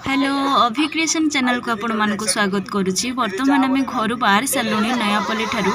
Hello अभि creation channel को आपण मानक स्वागत करुच्ची। बर्तमान आम घर बाहर सारूँ नयापल्ली ठारू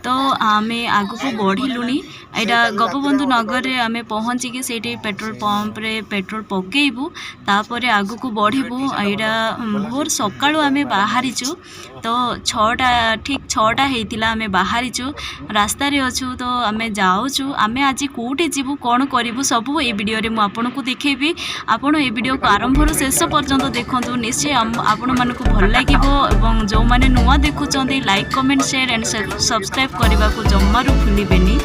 तो आम आग को बढ़लुनी यहाँ गोपबंधु नगर में आम पहुँचिकी से पेट्रोल पंप रे पेट्रोल पकेबू तापर आग को बढ़ू। यहाँ भोर सकाळु आम बाहरीचु तो 6टा ठीक 6टा होता आम बाहरीचु रास्त अच्छु तो आम जाऊँ आम आज कौटे जीवु कौन करूँ सब ये वीडियो रे मुझे देखेबी। आपण ये वीडियो को आरंभ शेष पर्यंत देखु निश्चय आपण मानक भल लगे और जो मैंने नुआ देखुं like comment share and subscribe करने को जमारू भूलिबेनी।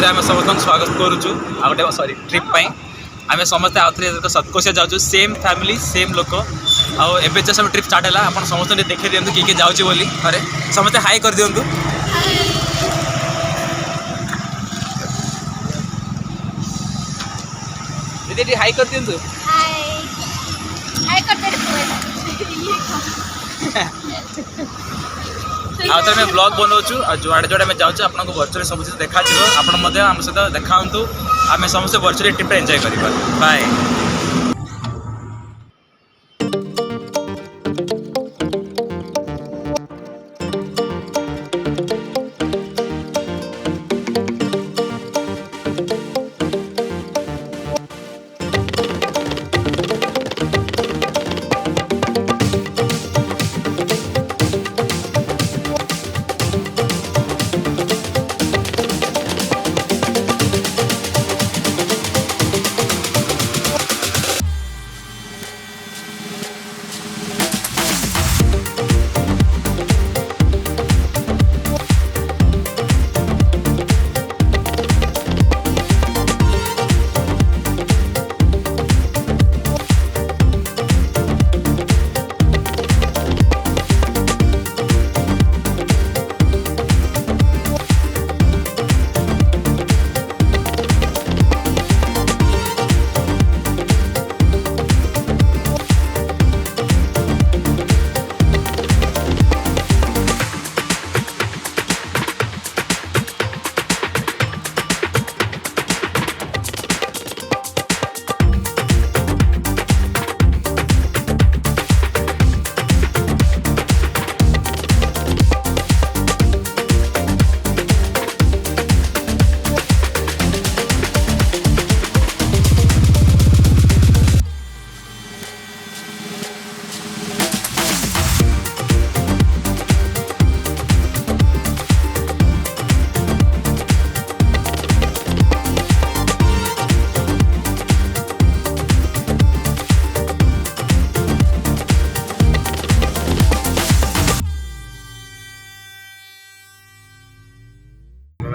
आम समस्त स्वागत करुचु गोटे सॉरी ट्रिप आम समस्त आउ सतकोशिया जाऊँ सेम फैमिली सेम लोक आए जस्ट ट्रिप स्टार्ट है आप समस्त देखे दिंतु किए जाऊँ बोली अरे समस्त हाई कर दिंतु। दीदी हाई कर दिंतु। आउ तो ब्लॉग बनाऊँ जुआड़े जुआड़े आम जाऊँ आपको वर्चुअली सब चीज देखा आप आम सहित देखा आम समस्त वर्चुअली ट्रिप एंजॉय करिबा। बाय।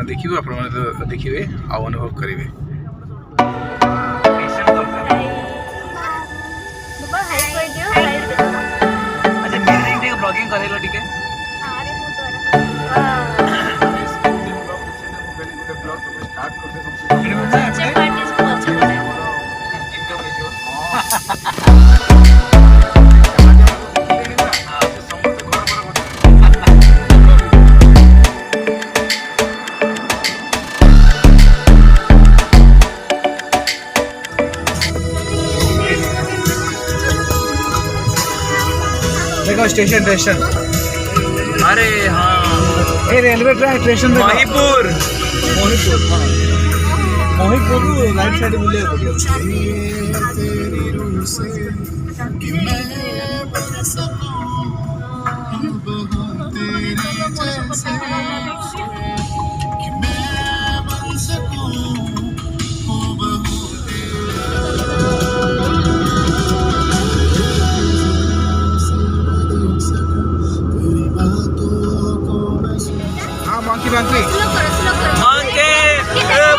देखिए आप देखिए आ अनुभव करेंगे। ब्लॉगिंग करेलो टिके देखो स्टेशन स्टेशन अरे हाँ ये railway track station Mahipur Mohitpur right side बुले हाँ monkey monkey monkey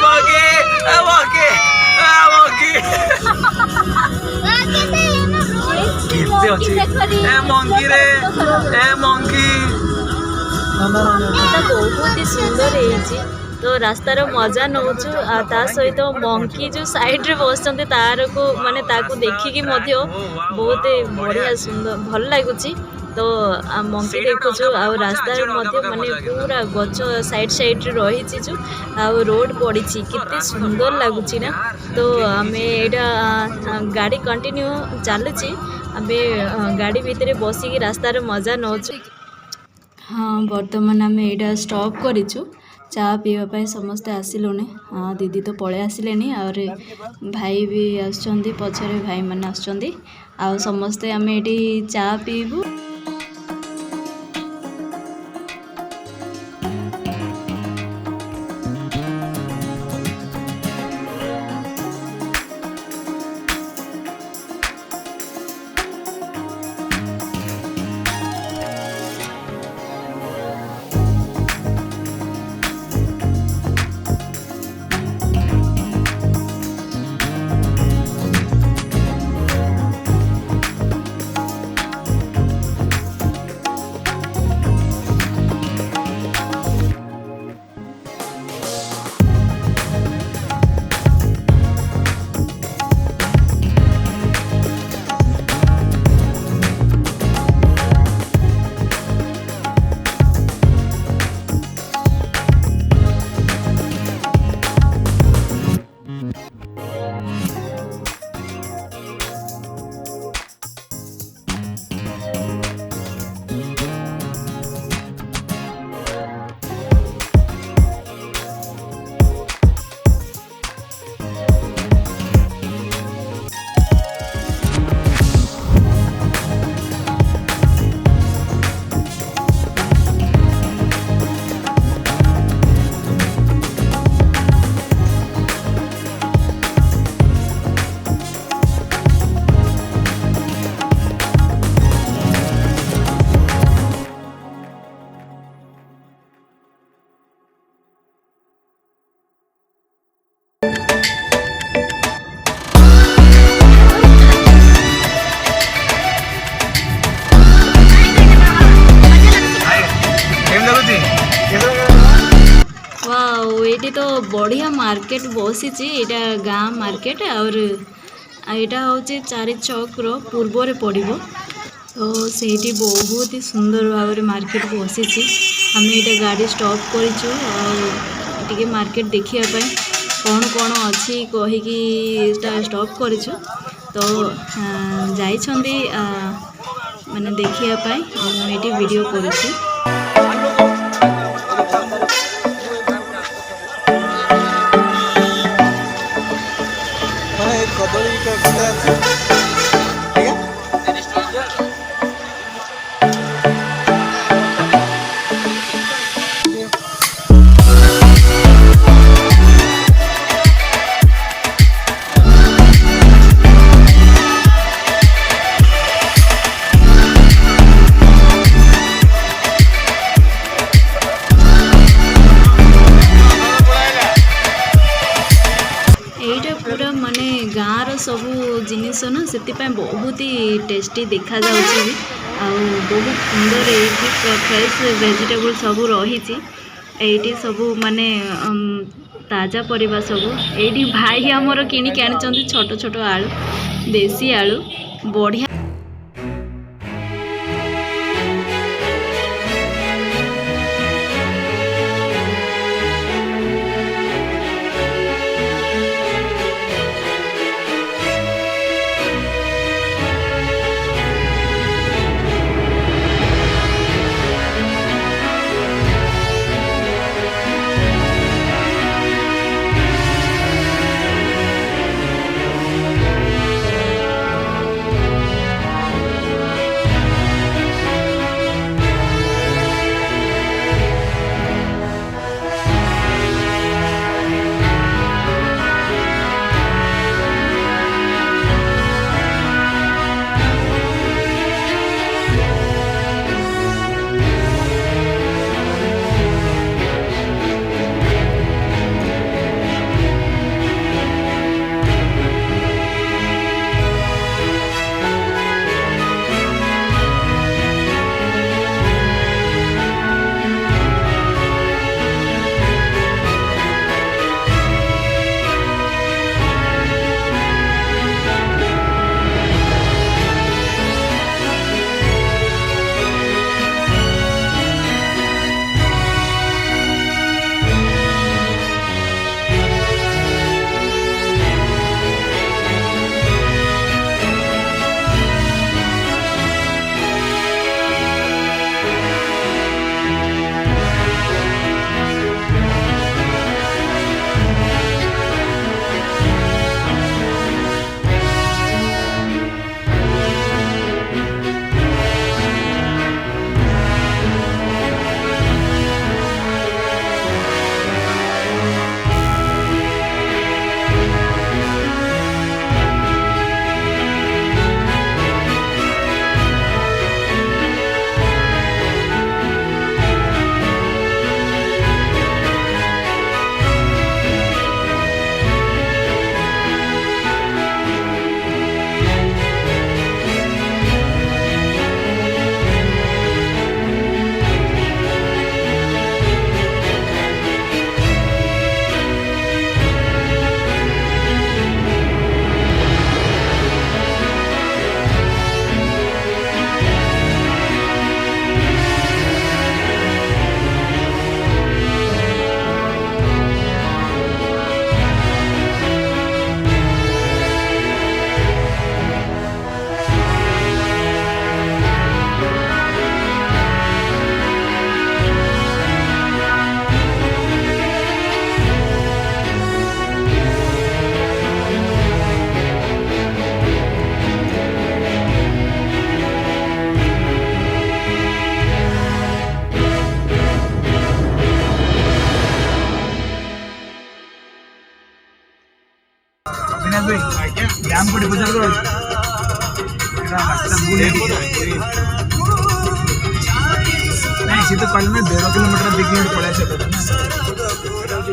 monkey monkey monkey କେତେ ଅଛି ଏ ମଙ୍କି ରେ ଏ ମଙ୍କି ଏଇଟା ବହୁତ ହି ସୁନ୍ଦର ହେଇଛି ତ ରାସ୍ତାର ମଜା ନେଉଛୁ ଆଉ ତା ସହିତ ମଙ୍କି ଯେଉଁ ସାଇଡ଼୍ରେ ବସିଛନ୍ତି ତାରକୁ ମାନେ ତାକୁ ଦେଖିକି ମଧ୍ୟ ବହୁତ ବଢ଼ିଆ ସୁନ୍ଦର ଭଲ ଲାଗୁଛି ତ ମଙ୍କି ଦେଖୁଛୁ ଆଉ ରାସ୍ତାରେ ମଧ୍ୟ ମାନେ ପୁରା ଗଛ ସାଇଡ଼୍ରେ ରହିଛି ଯେଉଁ ଆଉ ରୋଡ଼ ପଡ଼ିଛି କେତେ ସୁନ୍ଦର ଲାଗୁଛି ନା ତ ଆମେ ଏଇଟା ଗାଡ଼ି କଣ୍ଟିନ୍ୟୁ ଚାଲୁଛି ଆମେ ଗାଡ଼ି ଭିତରେ ବସିକି ରାସ୍ତାର ମଜା ନେଉଛୁ ହଁ ବର୍ତ୍ତମାନ ଆମେ ଏଇଟା ଷ୍ଟପ୍ କରିଛୁ ଚା ପିଇବା ପାଇଁ ସମସ୍ତେ ଆସିଲୁଣି ଦିଦି ତ ପଳେଇ ଆସିଲେଣି ଆହୁରି ଭାଇ ବି ଆସୁଛନ୍ତି ପଛରେ ଭାଇମାନେ ଆସୁଛନ୍ତି ଆଉ ସମସ୍ତେ ଆମେ ଏଠି ଚା ପିଇବୁ ये तो बढ़िया मार्केट बसी यहाँ गाँ मार्केट और यहाँ हूँ 4 छक पूर्व पड़ो तो सही बहुत ही सुंदर भाव मार्केट बसी आम यहाँ गाड़ी स्टॉप कर मार्केट देखापी कौन कौन अच्छी कहीकि स्टॉप कर तो जाइछंदी माने देखापी मुझे वीडियो करुँची पूरा माने गाँव सबू जिनिस ना से बहुत ही टेस्टी देखा जाउछि भी आ बहुत सुंदर फ्रेश वेजिटेबल सब रही सबू माने ताजा परिबा सब एडी भाई हमर किनी के आनी छोट छोट आलू देसी आलू बढ़िया। डैम को डिपोजल करो रास्ता भूल नहीं सी तो कहले ना 1.5 किलोमीटर देखिए पड़े से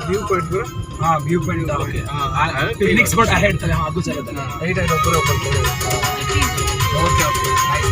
व्यू पॉइंट पूरा हां व्यू पॉइंट ओके हां फिनिक्स स्पॉट अहेड चले हां आगु चले था राइट है ऊपर ओके ओके नाइस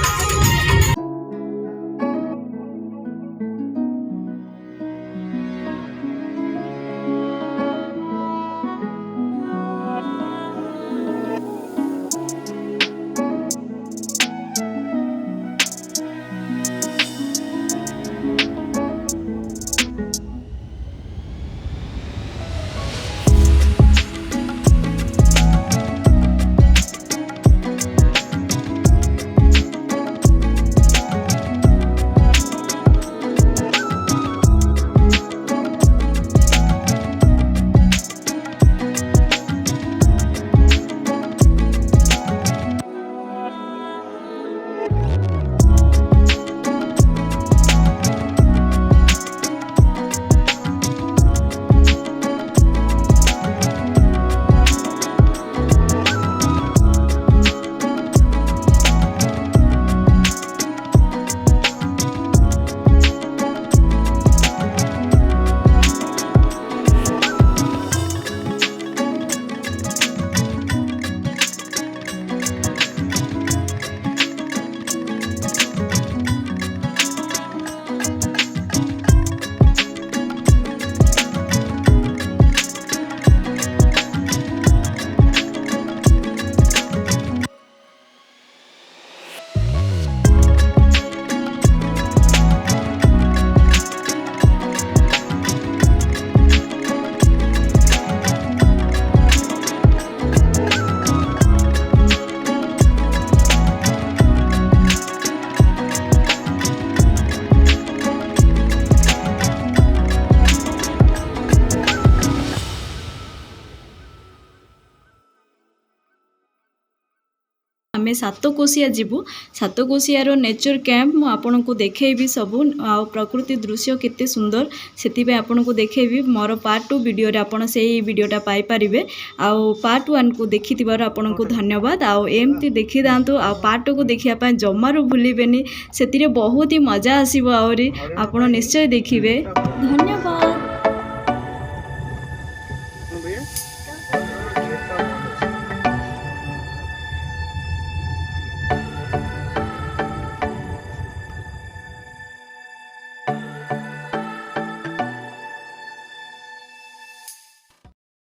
आमे सातकोशिया जीवु सातकोशियार नेचर कैंप मु आपनको देखैबी सबु आ प्रकृति दृश्य केते सुंदर सेति आपनको देखैबी मोर पार्ट 2 वीडियो रे आपण सेही वीडियोटा पाई परिबे आ पार्ट 1 को देखिथिबार आपनको धन्यवाद आ एमती देखि दांतु आ पार्ट 2 को देखिया पय जम्मारू भूलिबेनी सेतिरे बहुत ही मजा आसीबो आउरी आपण निश्चय देखिबे।